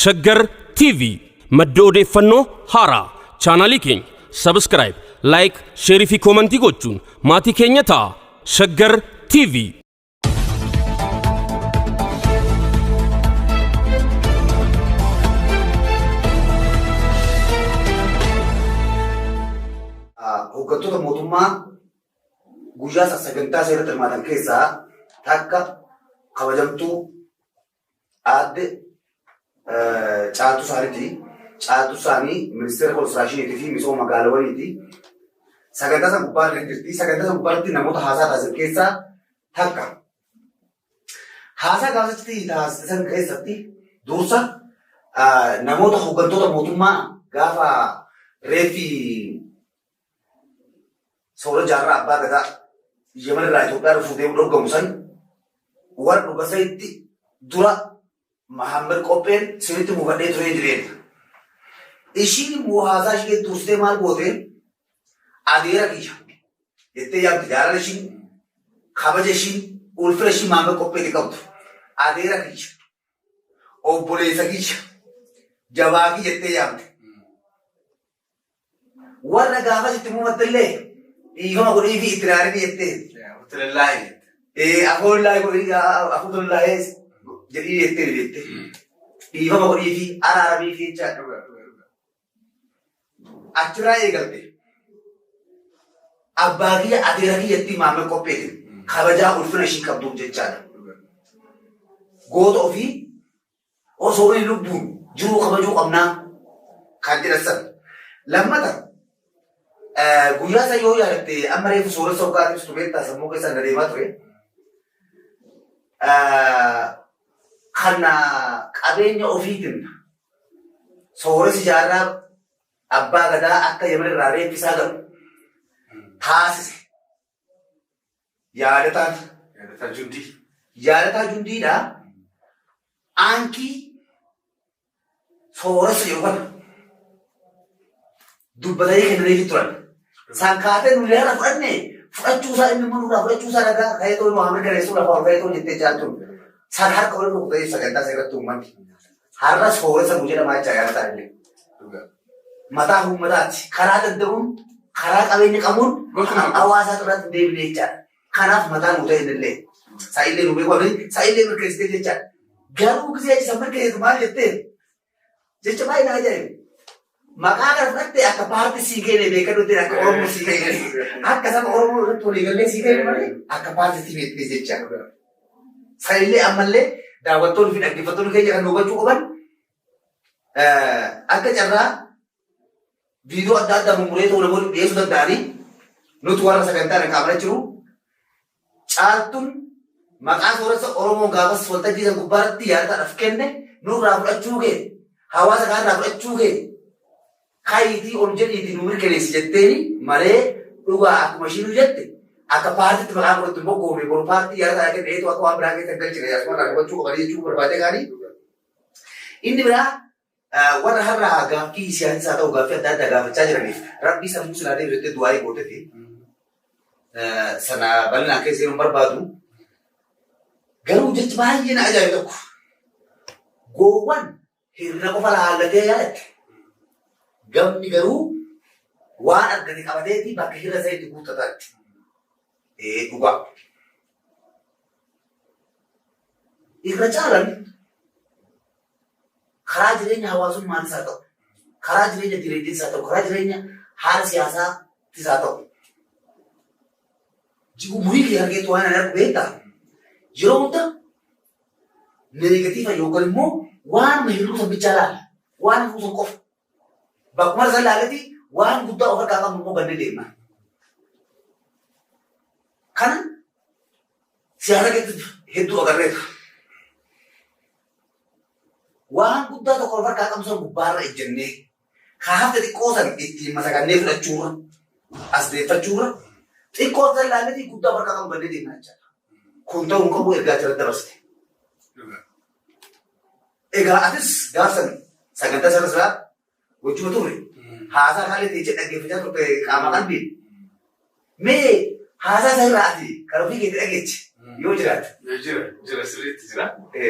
शग्गर TV madda odeeffannoo haaraa chaanaalii keenya subscribe like share fi comment gochuun maatii keenya ta'a. Shaggar TV hooggantoota mootummaa guyyaa sagantaa seerota hirmaatan keessaa takka kabajamtuu aadde Caaltuu Saariiti. Caaltuu Saanii ministeera konistiraakshiniitii fi misooma magaalawwaniiti. Sagantaa san gubbaa irra jirti. Sagantaa san gubbaatti namoota haasaa taasisan keessaa takka. Haasaa gaafasitti taasisan keessatti dursa namoota hooggantoota mootummaa gaafa reeffi Soora Jaarraa Abbaa Gadaa Yemen irraa Itoophiyaa dhufuu deemu dorgomu san warra dhugasa'itti dura Mahammad Qopheen sirriitti mufadhee turee jireenya. Ishiin immoo haasaa ishee dursitee maal goote adeera kiyya jettee yaabdi. Jaalala ishiin kabaja ishiin ulfina ishiin Mahammad Qopheetti qabdu adeera kiyya obboleessa kiyya jabaa kiyya jettee yaabdi. Warra gaafas itti mufattillee dhiifama godhii fi itti raarii jettee afoolaa godhii afuutullaa jedhii jettee dhiifama godhii fi araaramii fi jechaadha. Achirraa eegalte abbaa kiyya adeera kiyyatti Mahammad Qopheetti kabajaa ulfina ishii qabduuf jechaadha. Goota ofii osoo inni lubbuun jiruu kabajuu qabnaa kan jedhan. Lammata guyyaa isa yoo yaadatte amma reefu sooressa hoggaatiif tubeettaa sammuu keessaan adeemaa ture. Kan qabeenya ofiitiin sooressi jaarraa Abbaa Gadaa akka Yemen irraa reeffi isaa galu taasise. Yaadataa Jundiidha. Aankii sooressa jiru kana dubbatanii kennaniifi turan. Sankaatee nuyi irra fudhanne fudhachuusaa inni manuudhaa fudhachuusaa dhagaa kayetoo Mahammad Gareessuu lafa ol kayetoo jettee jaatuun san harka waliin dhukkutee sagantaa seeratti uummanni har'a sooressa nu jedhamaa jechaa yaadataa illee. Mataa uummataati. Karaa danda'uun karaa qabeenya qabuun hawaasaa irratti deebinee jechaadha. Kanaaf mataa nu ta'e illee sa'illee nu beeku sa'illee mirkaneessitee jechaadha. Garuu gisee isa mirkaneessu maal jettee jecha baay'ee na ajaa'iba. Maqaa kana fudhattee akka paartii sii kenne beekadutti akka Oromoo sii kenne akka saba Oromoo irratti walii gallee sii kenne malee akka paartiitti beektee jechaadha. Sa'illee ammallee daawwattoonni fi dhaggeeffattoonni keenya kan hubachuu qaban akka carraa viidiyoo adda addaa mummuree ta'uu namoonni dhiyeessuu danda'anii nuti warra sagantaa qaamana jiru. Caaltuun maqaa sooressa Oromoo gaafas waltajjii isa gubbaarratti yaadataadhaaf kenne nurraa fudhachuu kee hawaasa kaanirraa fudhachuu kee kaayitii ol jedhiitii nu mirkaneessi jetteeni malee dhugaa akkuma ishiin jette akka paartiitti maqaa godhatti immoo goomee boru paartii yaadataa kenne eetu akka waan biraa keessa galchine asuma hubachuu qabanii jechuu barbaadee gaanii. Inni biraa warra har'aa gaaffii siyaasaa ta'u gaaffii adda addaa gaafachaa jiraniif rabbii sammuu silaa deebisettee du'aa eegooteeti. Sana bal'inaan keessa yeroo barbaadu garuu jechi baay'ee na ajaa'iba tokko goowwan hirna qofa laallatee yaadatte gamni garuu waan argate qabateeti bakka hirna isaa itti guuttataatti. Dhugaa irra caalan karaa jireenya hawaasummaattis haa ta'u, karaa jireenya diinagdeettis haa ta'u, karaa jireenya haala siyaasaattis haa ta'u. Umurii kee argeetu waan ani argu beektaa yeroo hunda neegatiifa yookaan immoo waan hir'uu sammichaa laala, waan hir'uu sun qofa. Bakkuma isa laalati waan guddaa of harkaa qabnu immoo gannee deemna. Kana siyaasa keessatti hedduu agarreetu. Waan guddaa tokko of harkaa qabnu sana gubbaarra ejjennee kaafte xiqqoo san ittiin masakannee fudhachuurra as deeffachuurra xiqqoo san laalati guddaa of harkaa qabnu gannee deemna jechaadha. Kun ta'uu hin qabu ergaa jala dabarsite. Egaa atis gaafsan sagantaa sana wajjuma ture haasaa haalee teessee dhaggeeffachaa turte qaama qalbiin. Mee haasaa isa irraa ati kan ofii keetti dhageechi yoo jiraate. Jira sirriitti jira.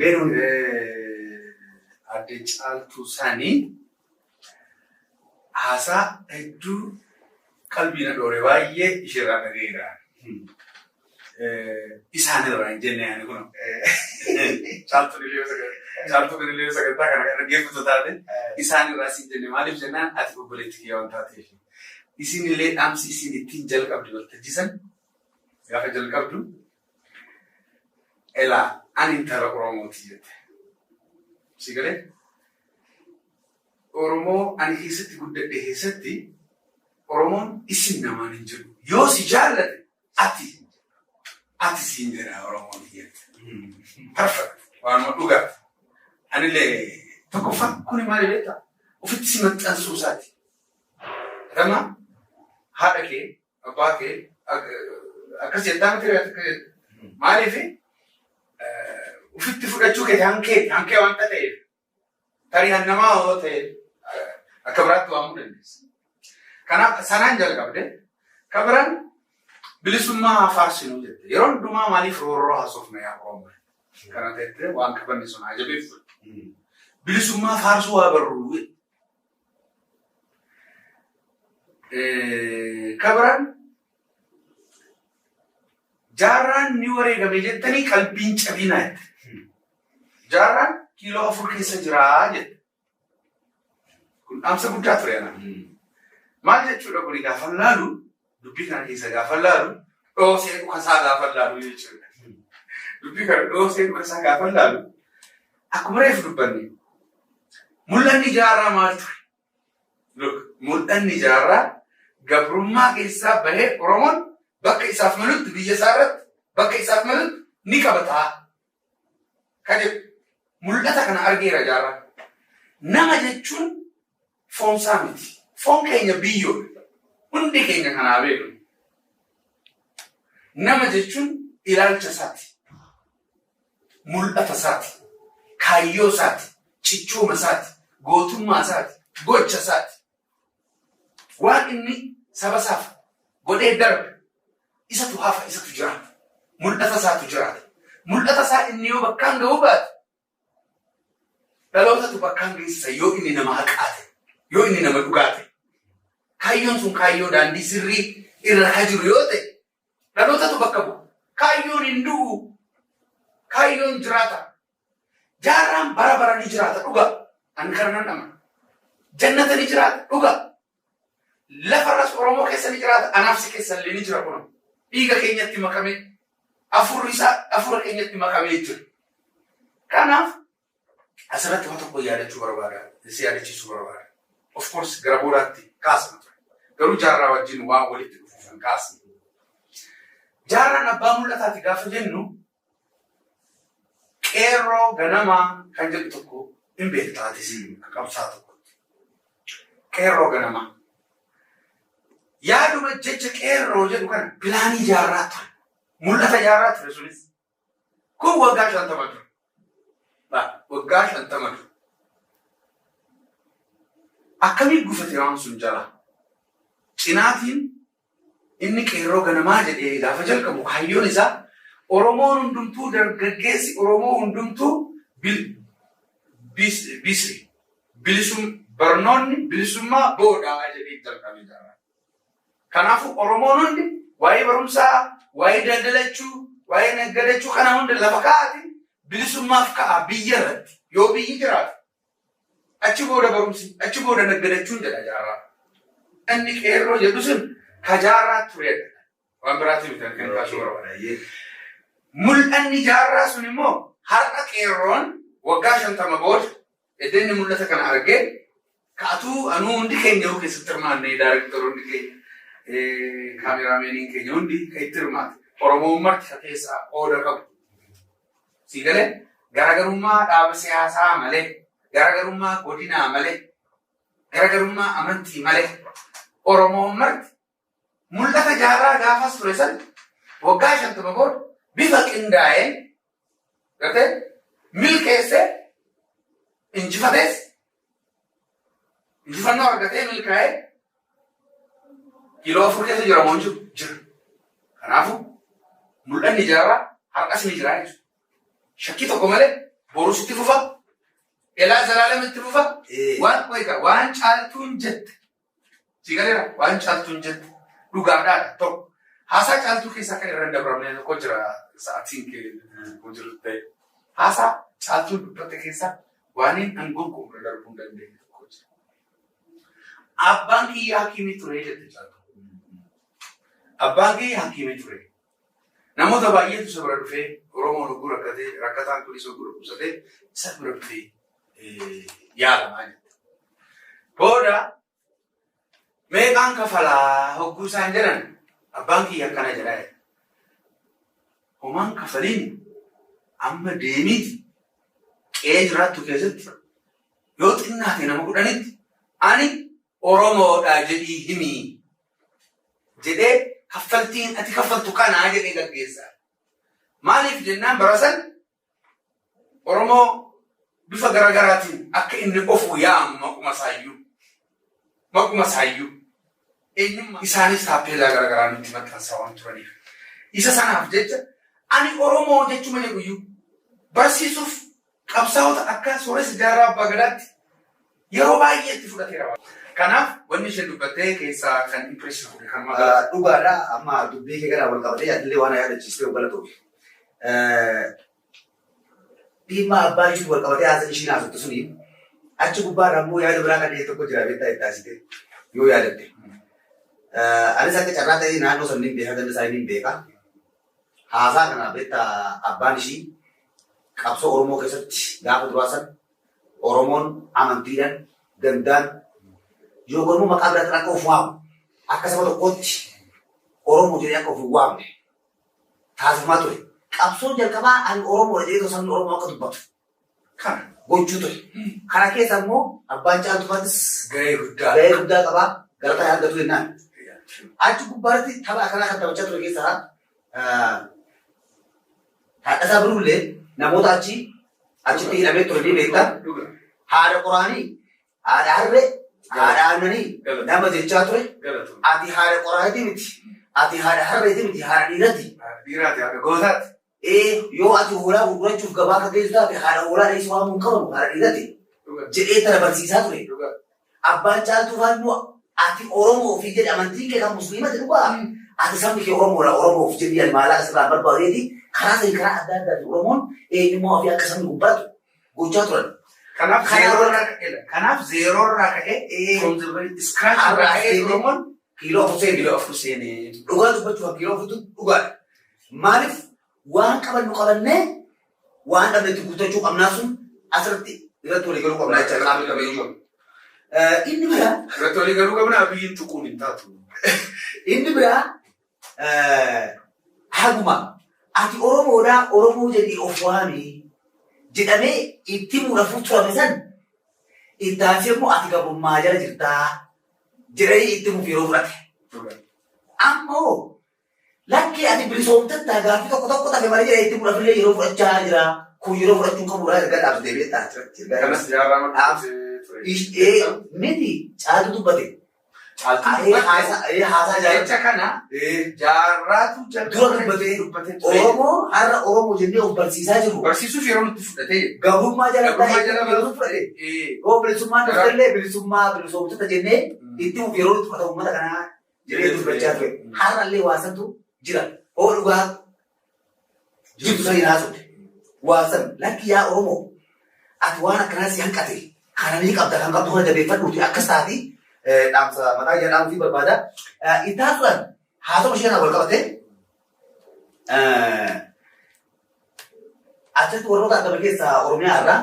Beenuun adde caaltuu isaanii haasaa hedduu qalbii na dhoore baay'ee isheerraa dhaga'eera. Isaanirraa hin jenne yaani kun caaltuu illee sagantaa kana kan dhaggeeffatu taate isaanirraa siin jenne maaliif jennaan ati obboleetti kiyya waan taateef. Isin illee dhaamsi isin ittiin jalqabdu waltajjisan gaafa jalqabdu elaa ani intala Oromooti jette. Si galee? Oromoo ani keessatti guddadhe keessatti Oromoon isin namaan hin jiru. Yoo si jaallate ati siin jedha Oromoon jette. Perfect. Waanuma dhugaa. Anillee tokkoffaa kuni maali beektaa? Ofitti si maxxansuu isaati. Kama haadha kee, abbaa kee akkas jettaa miti maaliif ofitti fudhachuu kee hankee wanta ta'eef tarii hannamaa yoo ta'e akka biraatti waamuu dandeessa. Kanaaf sanaan jalqabde kan biraan bilisummaa faarsinuu jette. Yeroo hundumaa maaliif roorroo haasofna yaa Oromoo? Kana ta'etti waan qabanne sun haa jabeeffatu. Bilisummaa faarsuu haa barruu. Kan biraan jaarraan ni wareegame jettanii qalbiin cabinaa jette. Jaarraan kiiloo 4 keessa jiraa jette. Kun dhaamsa guddaa ture ana. Maal jechuudha kuni gaafa laalu dubbii kana keessa gaafa laalu dhoosee dhukasaa gaafa laalu jechuudha. Dubbii kana dhoosee dhukasaa gaafa laalu akkuma reefu dubbanne mul'anni jaarraa maal ture? Mul'anni jaarraa gabrummaa keessaa bahee Oromoon bakka isaaf malutti biyya isaa irratti bakka isaaf malutti ni qabataa. Kan mul'ata kana argeera jaarraa. Nama jechuun foonsaa miti. Foon keenya biyyoo hundi keenya kanaa beeku. Nama jechuun ilaalcha isaati. Mul'ata isaati. Kaayyoo isaati. Cichooma isaati. Gootummaa isaati. Gocha isaati. Waan inni saba isaaf godhee darbe isatu hafa isatu jiraata. Mul'ata isaatu jiraata. Mul'ata isaa inni yoo bakkaan ga'uu baate dhalootatu bakkaan geessisa yoo inni nama haqaate. Yoo inni nama dhugaate. Kaayyoon sun kaayyoo daandii sirrii irra jiru yoo ta'e dhalootatu bakka bu'u. Kaayyoon hin du'u. Kaayyoon jiraata. Jaarraan bara bara ni jiraata dhuga. Ani kana nan amana. Jannata ni jiraata dhuga. Lafarras Oromoo keessa ni jiraata. Anaafsi keessa illee ni jira kun. Dhiiga keenyatti makamee afura keenyatti makamee jira. Kanaaf asirratti waan tokko yaadachuu barbaada. Si yaadachiisuu barbaada. Of course gara boodaatti kaasna. Garuu jaarraa wajjin waan walitti dhufuuf kaasna. Jaarraan abbaa mul'ataati gaafa jennu qeerroo ganamaa kan jedhu tokko hin beektaatis qabsaa tokko. Qeerroo ganamaa. Yaaduma jecha qeerroo jedhu kana pilaanii jaarraa ture. Mul'ata jaarraa ture sunis. Kun waggaa 50 ture. Waggaa 50 ture. Akkamiin gufate waan sun jala? Cinaatiin inni qeerroo ganamaa jedhee gaafa jalqabu kaayyoon isaa Oromoon hundumtuu dargaggeessi Oromoo hundumtuu barnoonni bilisummaa boodhaa jedhee jalqabee jira. Kanaafuu Oromoon hundi waa'ee barumsaa, waa'ee daldalachuu, waa'ee naggadachuu kana hunda lafa kaa'ati bilisummaaf ka'a biyya irratti yoo biyyi jiraatu. Achi booda barumsi, achi booda naggadachuun jedha jaarraa. Inni qeerroo jedhu sun ka jaarraa turedha. Waan biraatti miti kan kaasuu barbaada. Mul'anni jaarraa sun immoo har'a qeerroon waggaa 50 booda eddenni mul'ata kana argee kaatuu anuu hundi keenya yoo keessatti hirmaanne daarektoroonni keenya kaameraameniin keenya hundi kan itti hirmaate Oromoon marti keessaa qooda qabu. Sii galee garaagarummaa dhaaba siyaasaa malee, garaagarummaa godinaa malee, garaagarummaa amantii malee Oromoon marti mul'ata jaarraa gaafas ture san waggaa 50 booda bifa qindaa'een gartee milkeessee injifatees injifannoo argatee milkaa'ee kiiloo 4 keessa jira moo jira. Kanaafuu mul'anni jaarraa har'as ni jira jechuudha. Shakkii tokko malee boru sitti fufa Elaa Zalaalam itti fufa. Waan qoyka waan caaltuun jette. Sigaleera waan caaltuun jette. Dhugaadhaadha tokko. Haasaa caaltuu keessaa kan irra hin dabramne tokko jira sa'aatiin kee jiru ta'e. Haasaa caaltuu dubbatte keessaa waan hin angorgoon irra darbuu hin dandeenye tokko jira. Abbaan kiyya hakimii ture jette caaltuu. Abbaan kiyya hakimii ture. Namoota baay'eetu isa bira dhufee Oromoon oguu rakkatee rakkataan kunis oguu dhukkubsatee isa bira dhufee yaalamaa jette. Booda meeqaan kafalaa hogguu isaan jedhan abbaan kiyya akkana jedhaa jedha. Homaan kafaliin amma deemiiti qe'ee jiraattu keessatti yoo xinnaate nama 10tti ani Oromoodha jedhii himii jedhee kaffaltiin ati kaffaltu kanaa jedhee gaggeessaa. Maaliif jennaan barasan Oromoo bifa garagaraatiin akka inni ofu yaamu maquma saayyuu. Eenyummaa isaanis taappeellaa garagaraa nutti maxxansaa waan turaniif. Isa sanaaf jecha ani Oromoo jechuma jedhuyyuu barsiisuuf qabsaa'ota akka sooressa jaarraa abbaa gadaatti yeroo baay'ee itti fudhateera. Kanaaf wanni isheen dubbattee keessaa kan impression godhe kan magaalaa. Dhugaadhaa amma dubbii kee gara wal qabatee yaadillee waan yaadachiistee galatuuf. Dhimma abbaa ishee wal qabatee haasa'e ishiin haasoftu suni achi gubbaarraa immoo yaada biraa kan tokko jira beektaa itti haasite yoo yaadatte. Anis akka carraa ta'ee naannoo sanniin beekaa ganda isaa hin beekaa. Haasaa kana beektaa abbaan ishii qabsoo Oromoo keessatti gaafa duraa san Oromoon amantiidhaan gandaan yookaan immoo maqaa biraatiin akka of waamu akka saba tokkootti Oromoo jedhee akka of hin waamne taasifamaa ture. Qabsoon jalqabaa ani Oromoodha jedhee sabni Oromoo akka dubbatu kana gochuu ture. Kana keessa immoo abbaan caaltuufaatis gahee guddaa qabaa galata argatu jennaan. Achi gubbaatti tapha akkanaa kan taphachaa ture keessaa Haadhasaa Birullee namoota achitti hidhamee ture ni beektaa. Haadha qoraanii, haadha harree, haadha aannanii nama jechaa ture. Ati haadha qoraaniiti miti. Ati haadha harreeti miti. Haadha dhiirati. Dhiiraati haadha gootaati. Yoo ati hoolaa gurgurachuuf gabaa akka geessu taate haadha hoolaa dheessu waamuu hin qabamu haadha dhiirati. Jedhee tana barsiisaa ture. Abbaan caaltuufaan immoo ati Oromoo ofii jedhe amantiin kee kan musliimati dhugaa. Ati sabni kee Oromoodha Oromoo ofii jedhee maalaa asirraa barbaadeeti karaa sadii karaa adda addaati Oromoon eenyummaa ofii akka sabni gubbaatu gochaa turan. Kanaaf zeeroorraa ka'ee iskiraachirraa ka'ee Oromoon kiiloo afur seenee dhugaa dubbachuuf kiiloo afurtu dhugaadha. Maaliif waan qabannu qabannee waan dhabne itti guuttachuu qabnaa sun asirratti irratti walii galuu qabnaa jecha qaamni qabeeyyuu. Inni biraa irratti walii galuu qabnaa biyyiin tuquun hin taatu. Inni biraa haguma ati Oromoodhaa Oromoo jedhee of waamee jedhamee itti muudhafuuf turame san itti aansee immoo ati gabrummaa jala jirtaa jedhanii itti muuf yeroo fudhate. Ammoo lakkee ati bilisoomtattaa gaaffii tokko tafe malee jedhee itti muudhafillee yeroo fudhachaa jira. Kun yeroo fudhachuun qabuudhaa erga dhaabsitee beektaa. Kanas jaarraa miti caaltu dubbate. Haasaa jecha kana jaarraatu dura dubbate Oromoo har'a Oromoo jennee of barsiisaa jiru. Barsiisuuf yeroo nutti fudhatee gabrummaa jala yeroo fudhate yoo bilisummaan dhuftellee bilisoomtota jennee itti yeroo nutti fudhata uummata kanaa jedhee dubbachaa ture. Har'allee waasantu jira. Oo dhugaa jibbu sanii haasofte. Waasan lakki yaa Oromoo ati waan akkanaas hanqate kana ni qabda kan qabdu kana jabeeffadhuuti akkas taati. Dhaamsa mataa ijaa dhaamsii barbaada. Itti haasuudhaan haasoma isheen wal qabate achatti warroota argama keessaa Oromiyaa irraa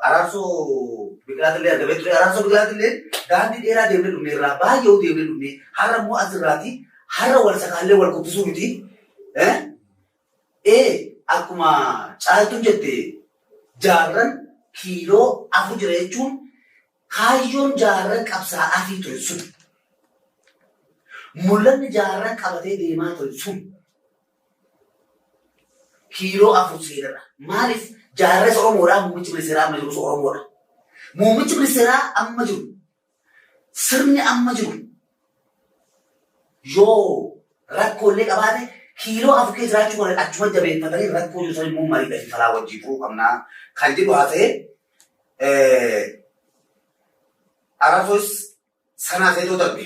araarsoo biqilaatillee argamee ture. Araarsoo biqilaatillee daandii dheeraa deemnee dhumne irraa baay'ee deemnee dhumne har'a immoo asirraati har'a wal sakaallee wal qubbisuu miti. Akkuma caaltuun jette jaarran kiiloo afur jira jechuun kaayyoon jaarran qabsaa'aa fi ture sun mul'anni jaarran qabatee deemaa ture sun kiiloo afur seenarra. Maaliif jaarres Oromoodhaa muummichi ministeeraa amma jiru Oromoodha. Muummichi ministeeraa amma jiru sirni amma jiru yoo rakkoolee qabaate kiiloo afur keessa jiraachuu kana achuma jabeeffatanii rakkoo jiru immoo mariidha fi falaa wajjin furuu qabnaa kan jedhu haa ta'e Arafos sanaa ta'eetoo darbe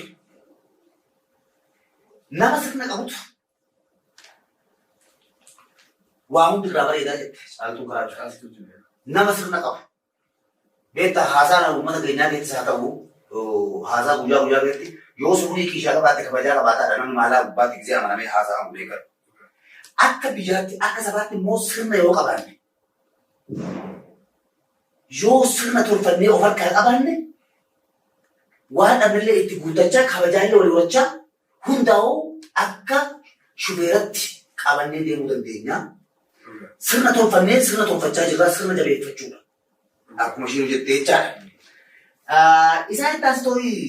nama sirna qabutu waa hundi irraa bareedaa jette Caaltuu Karaachuu nama sirna qabu beektaa haasaa uummata keenyaa keessatti haa ta'u haasaa guyyaa guyyaa keessatti yoo sirrii kiishaa qabaatte kabajaa qabaataadha namni maalaa gubbaatti gisee amanamee haasaa kan beekan akka biyyaatti akka sabaatti immoo sirna yoo qabaanne yoo sirna tolfannee of harkaa qabaanne waan dhabnillee itti guuttachaa kabajaallee wal horachaa hundaa'uu akka shufeeratti qabannee deemuu dandeenya. Sirna tolfannee sirna tolfachaa jirra sirna jabeeffachuudha. Akkuma isheen jettee jechaadha. Isaan itti asitoorii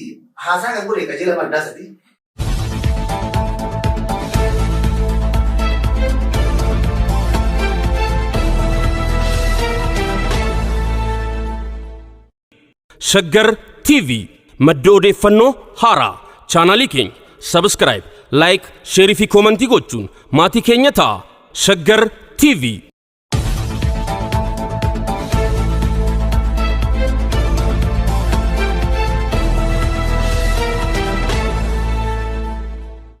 haasaa kan godhe qajeela maddaa sadii. Shaggar TV madda odeeffannoo haaraa chaanaalii keenya sabskiraayib laayik sheerii fi koomantii gochuun maatii keenya ta'a. Shaggar TV